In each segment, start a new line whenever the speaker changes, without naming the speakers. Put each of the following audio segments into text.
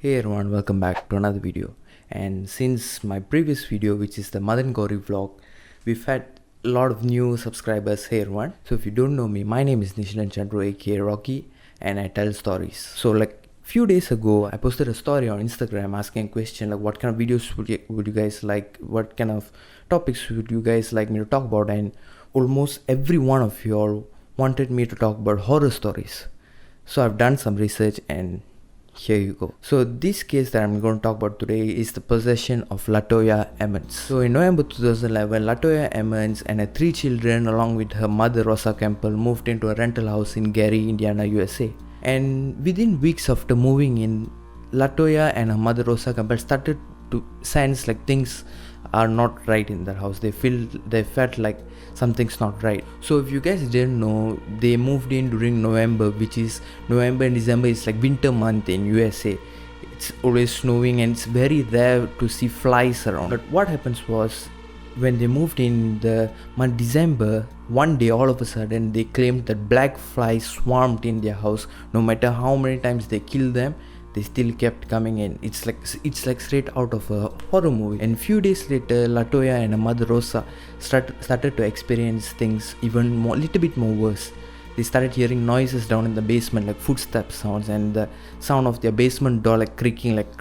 Hey everyone, welcome back to another video. And since my previous video, which is the Madan Gauri vlog, we've had a lot of new subscribers. Hey everyone. So if you don't know me, my name is Nishalan Chandru aka Rocky, and I tell stories. So like few days ago, I posted a story on Instagram asking a question like what kind of videos would you guys like, what kind of topics would you guys like me to talk about, and almost every one of you all wanted me to talk about horror stories. So I've done some research and here you go. So this case that I'm going to talk about today is the possession of LATOYA AMMONS. So in November 2011, LATOYA AMMONS and her 3 children along with her mother Rosa Campbell moved into a rental house in Gary, Indiana, USA. And within weeks after moving in, LATOYA and her mother Rosa Campbell started to sense like things are not right in their house. They felt like something's not right. So if you guys didn't know, they moved in during November, which is November and December is like winter month in USA. It's always snowing and it's very rare to see flies around. But what happens was, when they moved in the month December, one day all of a sudden they claimed that black flies swarmed in their house. No matter how many times they killed them, they still kept coming in. It's like straight out of a horror movie. And few days later, LATOYA and her mother Rosa started to experience things even more, little bit more worse. They started hearing noises down in the basement, like footstep sounds, and the sound of their basement door like creaking, like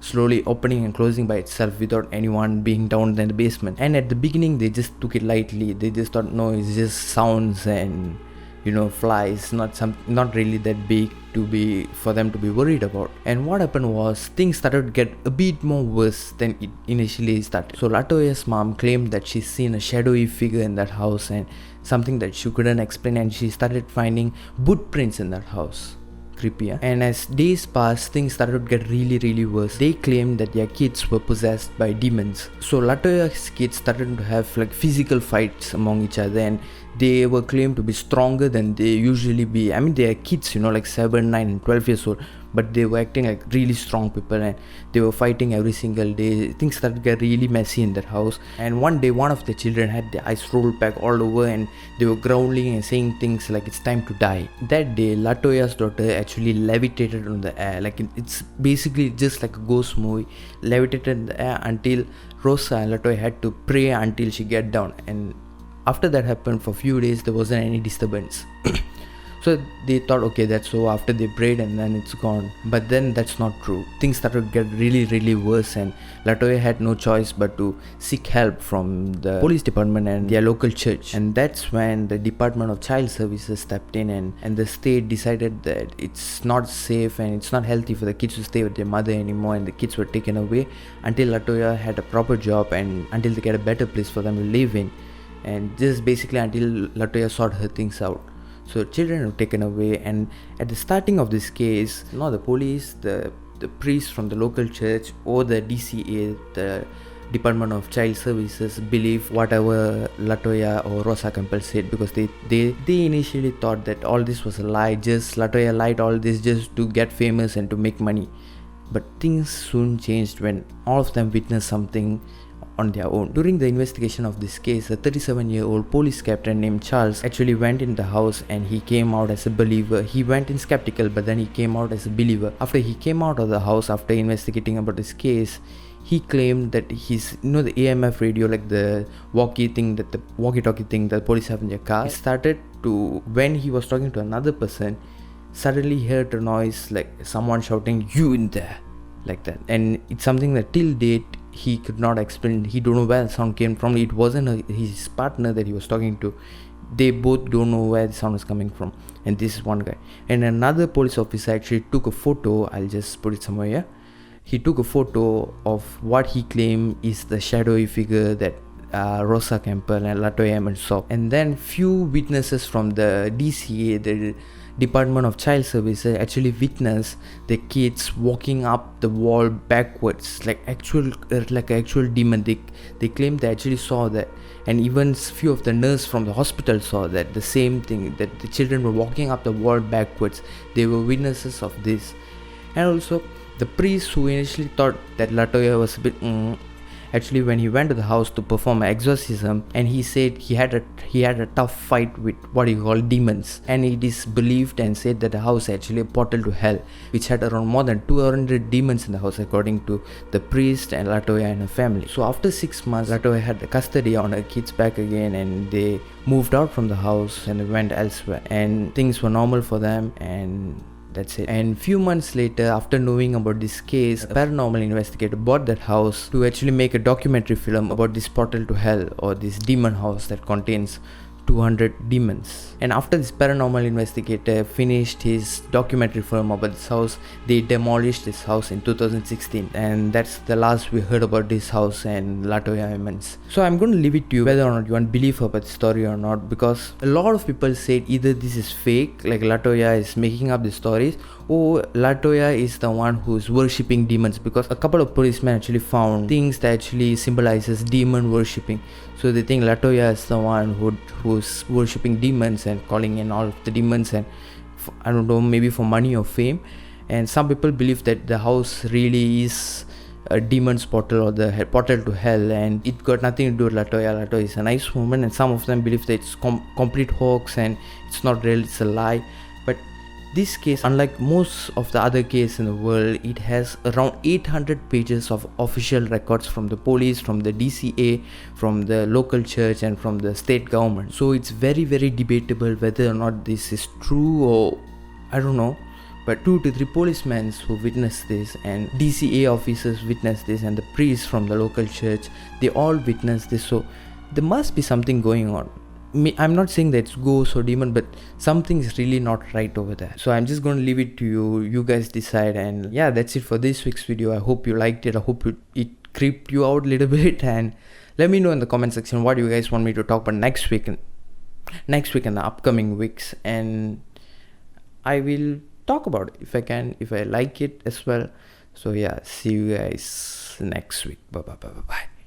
slowly opening and closing by itself without anyone being down in the basement. And at the beginning they just took it lightly. They just thought, no, it's just sounds and flies, not really that big for them to be worried about. And what happened was, things started to get a bit more worse than it initially started. So LATOYA's mom claimed that she's seen a shadowy figure in that house and something that she couldn't explain, and she started finding boot prints in that house. Creepy, huh? And as days passed, things started to get really worse. They claimed that their kids were possessed by demons. So LATOYA's kids started to have like physical fights among each other, and they were claimed to be stronger than they usually be. I mean, they are kids, like 7, 9 and 12 years old, but they were acting like really strong people and they were fighting every single day. Things started to get really messy in that house. And one day one of the children had their eyes rolled back all over and they were growling and saying things like it's time to die. That day LATOYA's daughter actually levitated on the air, like it's basically just like a ghost movie. Levitated in the air until Rosa and LATOYA had to pray until she get down. And after that happened, for a few days there wasn't any disturbance. So they thought, okay, that's so, after they prayed and then it's gone. But then that's not true. Things started to get really worse, and LATOYA had no choice but to seek help from the police department and their local church. And that's when the Department of Child Services stepped in, and the state decided that it's not safe and it's not healthy for the kids to stay with their mother anymore, and the kids were taken away until LATOYA had a proper job and until they get a better place for them to live in. And just basically until LATOYA sorted her things out. So children were taken away, and at the starting of this case, the police, the priest from the local church, or the DCA, the Department of Child Services, believe whatever LATOYA or Rosa Campbell said, because they initially thought that all this was a lie. Just LATOYA lied all this just to get famous and to make money. But things soon changed when all of them witnessed something on their own. During the investigation of this case, a 37-year-old police captain named Charles actually went in the house and he came out as a believer. He went in skeptical, but then he came out as a believer. After he came out of the house after investigating about this case, he claimed that his, the AMF radio, like the walkie-talkie thing that the police have in their car, started to, when he was talking to another person, suddenly heard a noise like someone shouting, "You in there," like that. And it's something that till date he could not explain. He don't know where the sound came from. It wasn't his partner that he was talking to. They both don't know where the sound is coming from. And this is one guy. And another police officer actually took a photo. I'll just put it somewhere here. He took a photo of what he claimed is the shadowy figure that Rosa Campbell and LATOYA saw. And then few witnesses from the DCA, the Department of Child Services, actually witnessed the kids walking up the wall backwards, like actual demon. They claim they actually saw that, and even few of the nurses from the hospital saw that, the same thing, that the children were walking up the wall backwards. They were witnesses of this. And also the priest, who initially thought that LATOYA was a bit actually when he went to the house to perform an exorcism, and he said he had a tough fight with what you call demons, and it is believed and said that the house actually a portal to hell, which had around more than 200 demons in the house according to the priest and LATOYA and her family. So after 6 months, LATOYA had the custody on her kids back again, and they moved out from the house and they went elsewhere, and things were normal for them, and that's it. And few months later, after knowing about this case, a paranormal investigator bought that house to actually make a documentary film about this portal to hell, or this demon house that contains 200 demons. And after this paranormal investigator finished his documentary film about this house, they demolished this house in 2016, and that's the last we heard about this house and LATOYA AMMONS. So I'm going to leave it to you whether or not you want to believe about the story or not, because a lot of people said either this is fake, like LATOYA is making up the stories, or LATOYA is the one who's worshipping demons, because a couple of policemen actually found things that actually symbolizes demon worshipping. So they think LATOYA is the one who's worshipping demons and calling in all of the demons, and I don't know, maybe for money or fame. And some people believe that the house really is a demon's portal, or the portal to hell, and it got nothing to do with LATOYA. LATOYA is a nice woman, and some of them believe that it's complete hoax and it's not real, it's a lie. But this case, unlike most of the other cases in the world, it has around 800 pages of official records from the police, from the DCA, from the local church, and from the state government. So it's very, very debatable whether or not this is true, or I don't know. But 2 to 3 policemen who witnessed this, and DCA officers witnessed this, and the priests from the local church, they all witnessed this. So there must be something going on. I'm not saying that it's ghost or demon, but something's really not right over there. So I'm just going to leave it to you. You guys decide. And yeah, that's it for this week's video. I hope you liked it. I hope it creeped you out a little bit. And let me know in the comment section what you guys want me to talk about next week and the upcoming weeks. And I will talk about it if I can, if I like it as well. So yeah, see you guys next week. Bye.